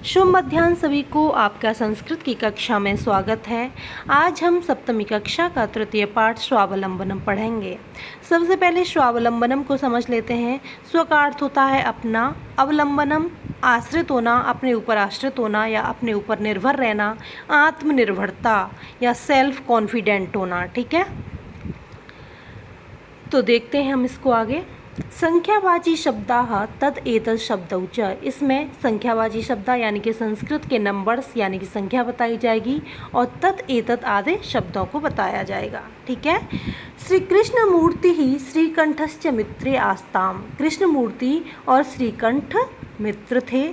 शुभ मध्याह्न सभी को। आपका संस्कृत की कक्षा में स्वागत है। आज हम सप्तमी कक्षा का तृतीय पाठ स्वावलंबनम पढ़ेंगे। सबसे पहले स्वावलंबनम को समझ लेते हैं। स्व का अर्थ होता है अपना, अवलंबनम आश्रित होना, अपने ऊपर आश्रित होना या अपने ऊपर निर्भर रहना, आत्मनिर्भरता या सेल्फ कॉन्फिडेंट होना। ठीक है, तो देखते हैं हम इसको आगे। संख्यावाची शब्दाः तद एतत् शब्दौ च, इसमें संख्यावाची शब्द यानी कि संस्कृत के नंबर्स यानी कि संख्या बताई जाएगी और तद एतत् आदि शब्दों को बताया जाएगा। ठीक है। श्री कृष्ण मूर्ति ही श्रीकंठश्च मित्रे आस्ताम, कृष्ण मूर्ति और श्रीकंठ मित्र थे।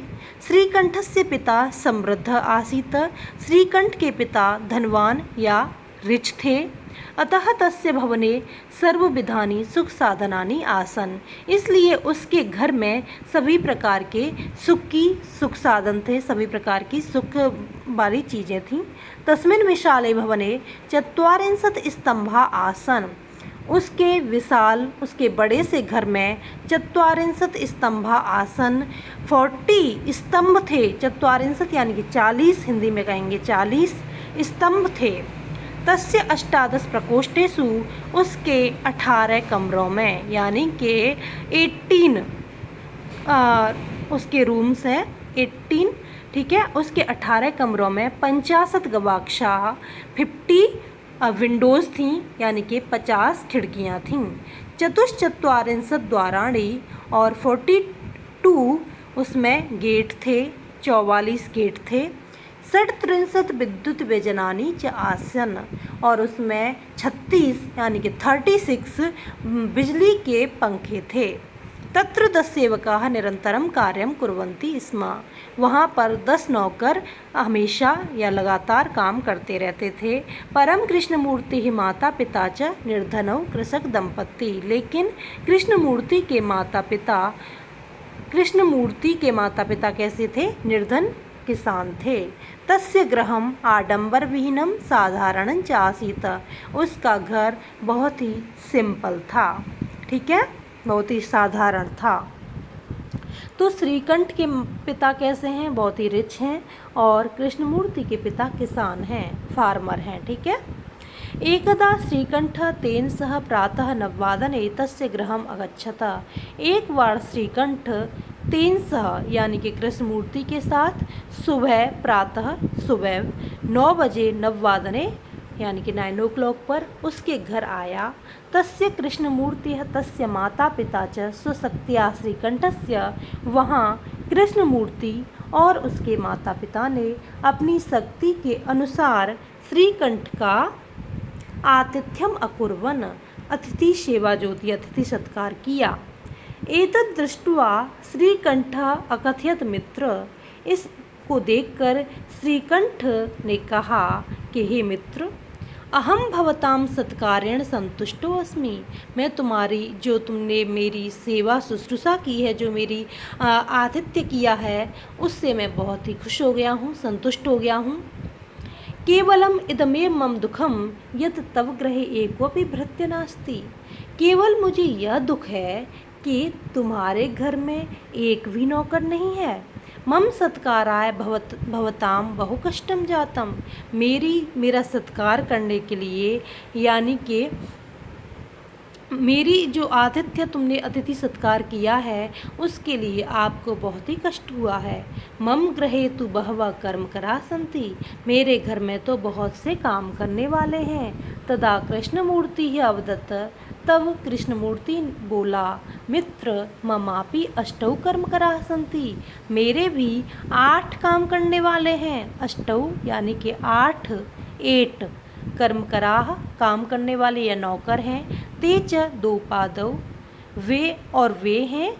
श्रीकंठस्य पिता समृद्ध आसीत, श्रीकंठ के पिता धनवान या रिच थे। अतः तस्य भवने सर्वविधानि सुख साधनानि आसन, इसलिए उसके घर में सभी प्रकार के सुख साधन थे, सभी प्रकार की सुख वाली चीज़ें थीं। तस्मिन् विशाले भवने चत्वारिंशत् स्तंभा आसन, उसके विशाल उसके बड़े से घर में चत्वारिंशत् स्तंभा आसन 40 स्तंभ थे। चत्वारिंशत् यानी कि 40, हिंदी में कहेंगे 40 स्तंभ थे। तस्य 18 प्रकोष्ठेषु, उसके 18 कमरों में यानी कि 18 उसके रूम्स हैं 18। ठीक है, उसके 18 कमरों में 50 गवाक्षाः 50 विंडोज़ थीं यानी कि 50 खिड़कियां थीं। चतुश्चत्वारिंशत् द्वाराणि और 42 उसमें गेट थे, 44 गेट थे। 37 विद्युत व्यजनानि च आसन, और उसमें 36 यानी कि 36 बिजली के पंखे थे। तत्र 10 सेवकाः निरंतरम कार्यं कुर्वन्ति स्म, वहाँ पर 10 नौकर हमेशा या लगातार काम करते रहते थे। परम कृष्णमूर्ति ही माता पिता च निर्धनौ कृषक दंपति, लेकिन कृष्णमूर्ति के माता पिता कैसे थे? निर्धन किसान थे। तस्य गृहम आडंबर विहीनम साधारणं च आसीत, उसका घर बहुत ही सिंपल था। ठीक है, बहुत ही साधारण था। तो श्रीकंठ के पिता कैसे हैं? बहुत ही रिच हैं, और कृष्णमूर्ति के पिता किसान हैं, फार्मर हैं। ठीक है। एकदा श्रीकंठ तेन सह प्रातः 9 तस्य गृहम अगच्छत, एक बार श्रीकंठ तेन सह यानी कि कृष्णमूर्ति के साथ प्रातः सुबह 9 बजे 9 यानी कि 9 o'clock पर उसके घर आया। तस्य कृष्णमूर्तिः तस्य माता पिता च स्वशक्त्या श्रीकंठस्य, वहाँ कृष्णमूर्ति और उसके माता पिता ने अपनी शक्ति के अनुसार श्रीकंठ का आतिथ्यम अकुर्वन्, अतिथि सेवा जो थी, अतिथि सत्कार किया। एतद् दृष्ट्वा श्रीकंठः अकथयत् मित्र, इसको देखकर श्रीकंठ ने कहा कि हे मित्र, अहम भवताम सत्कारेण संतुष्टो अस्मि, मैं तुम्हारी जो तुमने मेरी सेवा शुश्रूषा की है, जो मेरी आतिथ्य किया है, उससे मैं बहुत ही खुश हो गया हूँ, संतुष्ट हो गया हूँ। केवलम इदमेव मम दुखम यत् तव गृहे एकोपि भृत्य नास्ति, केवल मुझे यह दुख है कि तुम्हारे घर में एक भी नौकर नहीं है। मम सत्काराय भवताम बहु कष्टम जातम, मेरा सत्कार करने के लिए यानी कि मेरी जो आतिथ्य तुमने अतिथि सत्कार किया है उसके लिए आपको बहुत ही कष्ट हुआ है। मम गृहे तु बहवः कर्मकराः सन्ति, मेरे घर में तो बहुत से काम करने वाले हैं। तदा कृष्णमूर्ति ही अवदत्, तब कृष्णमूर्ति बोला, मित्र ममापि 8 कर्मकराः सन्ति, मेरे भी 8 काम करने वाले हैं। 8 यानी कि 8 कर्मकराः काम करने वाले या नौकर हैं। ते च 2 पादौ, वे हैं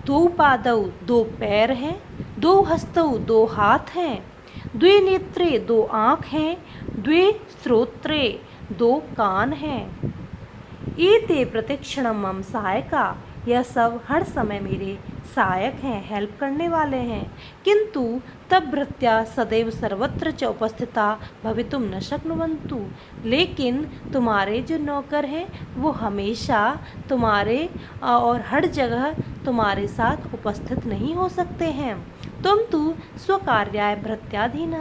2 पादौ, 2 पैर हैं। 2 हस्तौ, 2 हाथ हैं। 2 नेत्रे, 2 आँख हैं। 2 श्रोत्रे, 2 कान हैं। एते प्रतिक्षणं मम सहायका, यह सब हर समय मेरे सहायक हैं, हेल्प करने वाले हैं। किंतु तब भृत्या सदैव सर्वत्र च उपस्थिता भवितुं न शक्नुवन्तु, लेकिन तुम्हारे जो नौकर हैं वो हमेशा तुम्हारे और हर जगह तुम्हारे साथ उपस्थित नहीं हो सकते हैं। तुम तो स्वकार्याय भृत्याधीन,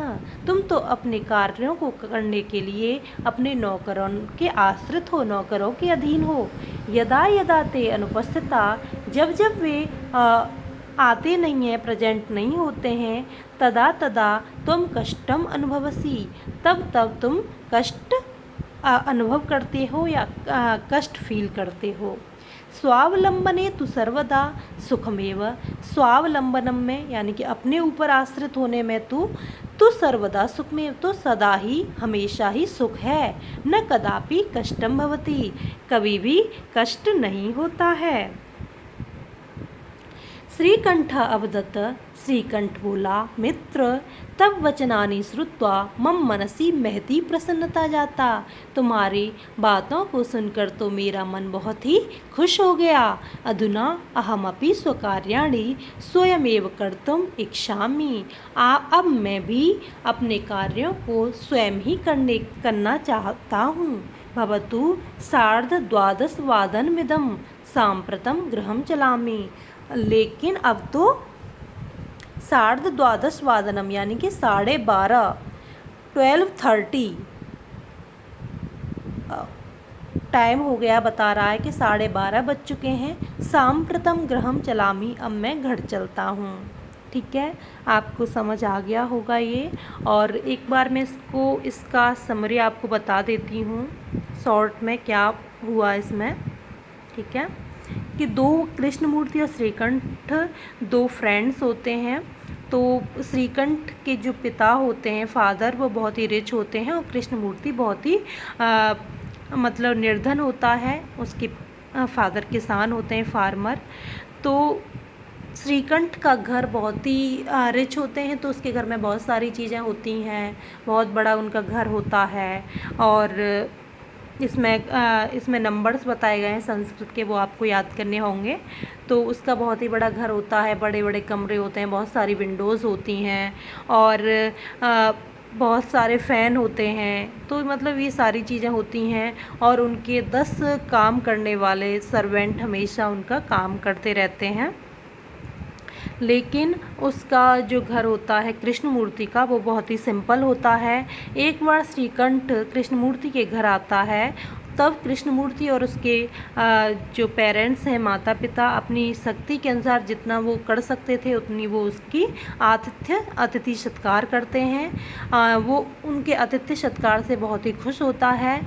तुम तो अपने कार्यों को करने के लिए अपने नौकरों के आश्रित हो, नौकरों के अधीन हो। यदा यदा ते अनुपस्थिता, जब जब वे आते नहीं हैं, प्रेजेंट नहीं होते हैं, तदा तदा तुम कष्टम अनुभवसी, तब तब तुम कष्ट अनुभव करते हो या कष्ट फील करते हो। स्वावलंबने तु सर्वदा सुखमेव, स्वावलंबनम में यानी कि अपने ऊपर आश्रित होने में तु सर्वदा सुखमेव, तो सदा ही हमेशा ही सुख है। न कदापि कष्टम भवति, कभी भी कष्ट नहीं होता है। श्रीकंठ अवदत्, श्रीकंठ बोला, मित्र तब वचनानि श्रुत्वा मम मनसी महती प्रसन्नता जाता। तुम्हारी बातों को सुनकर तो मेरा मन बहुत ही खुश हो गया। अधुना अहमपि स्वकार्याणि स्वयमेव कर्तुम इच्छामि, अब मैं भी अपने कार्यों को स्वयं ही करना चाहता हूँ। भवतु सार्धद्वादशवादनमिदं साम्प्रतं गृहं चलामि, लेकिन अब तो 12:30 यानी कि 12:30 12:30 टाइम हो गया, बता रहा है कि 12:30 बज चुके हैं। सांप्रतम गृहम चलामी, अब मैं घर चलता हूँ। ठीक है, आपको समझ आ गया होगा ये। और एक बार मैं इसका समरी आपको बता देती हूँ शॉर्ट में क्या हुआ इसमें। ठीक है, कि दो कृष्णमूर्ति और श्रीकंठ दो फ्रेंड्स होते हैं। तो श्रीकंठ के जो पिता होते हैं, फादर, वो बहुत ही रिच होते हैं और कृष्णमूर्ति बहुत ही मतलब निर्धन होता है। उसके फादर किसान होते हैं, फार्मर। तो श्रीकंठ का घर बहुत ही रिच होते हैं, तो उसके घर में बहुत सारी चीज़ें होती हैं, बहुत बड़ा उनका घर होता है। और इसमें नंबर्स बताए गए हैं संस्कृत के, वो आपको याद करने होंगे। तो उसका बहुत ही बड़ा घर होता है, बड़े बड़े कमरे होते हैं, बहुत सारी विंडोज़ होती हैं और बहुत सारे फ़ैन होते हैं। तो मतलब ये सारी चीज़ें होती हैं और उनके 10 काम करने वाले सर्वेंट हमेशा उनका काम करते रहते हैं। लेकिन उसका जो घर होता है कृष्णमूर्ति का, वो बहुत ही सिंपल होता है। एक बार श्रीकंठ कृष्णमूर्ति के घर आता है, तब कृष्णमूर्ति और उसके जो पेरेंट्स हैं, माता पिता, अपनी शक्ति के अनुसार जितना वो कर सकते थे उतनी वो उसकी अतिथि सत्कार करते हैं। वो उनके अतिथि सत्कार से बहुत ही खुश होता है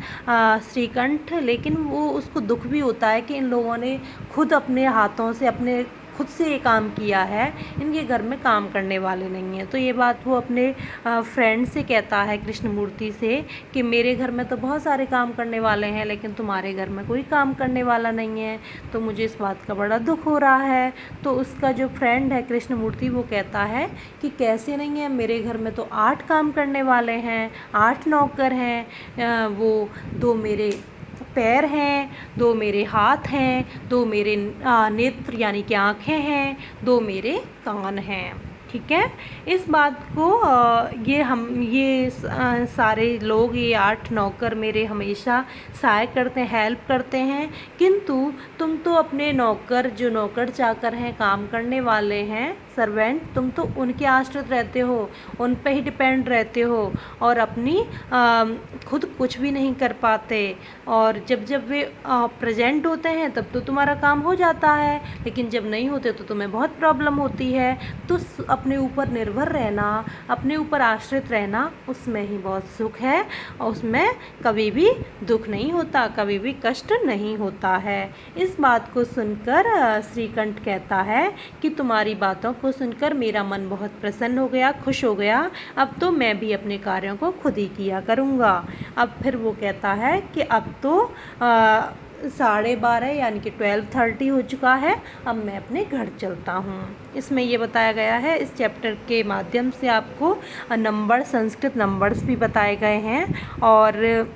श्रीकंठ। लेकिन वो उसको दुख भी होता है कि इन लोगों ने खुद अपने हाथों से खुद से ये काम किया है, इनके घर में काम करने वाले नहीं हैं। तो ये बात वो अपने फ्रेंड से कहता है, कृष्णमूर्ति से, कि मेरे घर में तो बहुत सारे काम करने वाले हैं लेकिन तुम्हारे घर में कोई काम करने वाला नहीं है, तो मुझे इस बात का बड़ा दुख हो रहा है। तो उसका जो फ्रेंड है कृष्णमूर्ति, वो कहता है कि कैसे नहीं है, मेरे घर में तो 8 काम करने वाले हैं, 8 नौकर हैं, वो 2 मेरे पैर हैं, 2 मेरे हाथ हैं, 2 मेरे नेत्र यानी कि आँखें हैं, 2 मेरे कान हैं। ठीक है, इस बात को ये सारे लोग, ये 8 नौकर मेरे हमेशा सहाय करते हैं, हेल्प करते हैं। किंतु तुम तो अपने नौकर, जो नौकर चाकर हैं, काम करने वाले हैं, सर्वेंट, तुम तो उनके आश्रित रहते हो, उन पे ही डिपेंड रहते हो और अपनी खुद कुछ भी नहीं कर पाते। और जब जब वे प्रेजेंट होते हैं तब तो तुम्हारा काम हो जाता है, लेकिन जब नहीं होते तो तुम्हें बहुत प्रॉब्लम होती है। तो अपने ऊपर निर्भर रहना, अपने ऊपर आश्रित रहना, उसमें ही बहुत सुख है और उसमें कभी भी दुख नहीं होता, कभी भी कष्ट नहीं होता है। इस बात को सुनकर श्रीकंठ कहता है कि तुम्हारी बातों को सुनकर मेरा मन बहुत प्रसन्न हो गया, खुश हो गया, अब तो मैं भी अपने कार्यों को खुद ही किया करूँगा। अब फिर वो कहता है कि अब तो 12:30 यानी कि 12:30 हो चुका है, अब मैं अपने घर चलता हूँ। इसमें ये बताया गया है, इस चैप्टर के माध्यम से आपको संस्कृत नंबर्स भी बताए गए हैं। और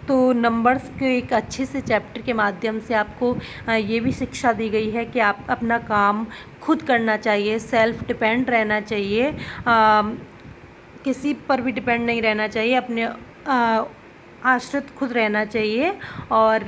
तो नंबर्स के एक अच्छे से चैप्टर के माध्यम से आपको ये भी शिक्षा दी गई है कि आप अपना काम खुद करना चाहिए, सेल्फ डिपेंड रहना चाहिए, किसी पर भी डिपेंड नहीं रहना चाहिए, अपने आश्रित खुद रहना चाहिए। और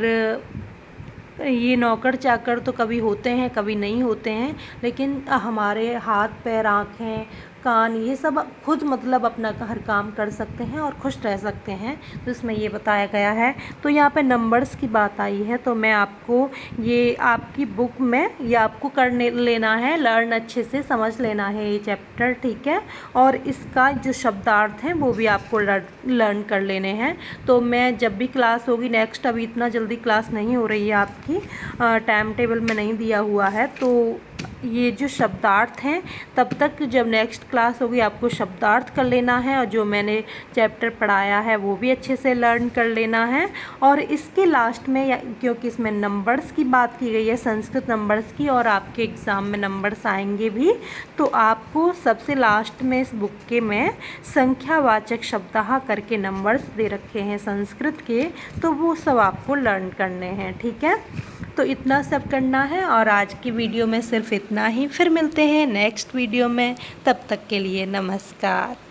ये नौकर चाकर तो कभी होते हैं कभी नहीं होते हैं, लेकिन हमारे हाथ पैर आँखें कान ये सब खुद मतलब अपना हर काम कर सकते हैं और खुश रह सकते हैं, तो इसमें ये बताया गया है। तो यहाँ पे नंबर्स की बात आई है, तो मैं आपको ये आपकी बुक में ये आपको करने लेना है, लर्न अच्छे से समझ लेना है ये चैप्टर, ठीक है। और इसका जो शब्दार्थ हैं वो भी आपको लर्न कर लेने हैं। तो मैं जब भी क्लास होगी नेक्स्ट, अभी इतना जल्दी क्लास नहीं हो रही है आपकी, टाइम टेबल में नहीं दिया हुआ है, तो ये जो शब्दार्थ हैं तब तक जब नेक्स्ट क्लास होगी आपको शब्दार्थ कर लेना है, और जो मैंने चैप्टर पढ़ाया है वो भी अच्छे से लर्न कर लेना है। और इसके लास्ट में, क्योंकि इसमें नंबर्स की बात की गई है, संस्कृत नंबर्स की, और आपके एग्ज़ाम में नंबर्स आएंगे भी, तो आपको सबसे लास्ट में इस बुक के में संख्यावाचक शब्दाह करके नंबर्स दे रखे हैं संस्कृत के, तो वो सब आपको लर्न करने हैं, ठीक है। तो इतना सब करना है, और आज की वीडियो में सिर्फ इतना ही। फिर मिलते हैं नेक्स्ट वीडियो में, तब तक के लिए नमस्कार।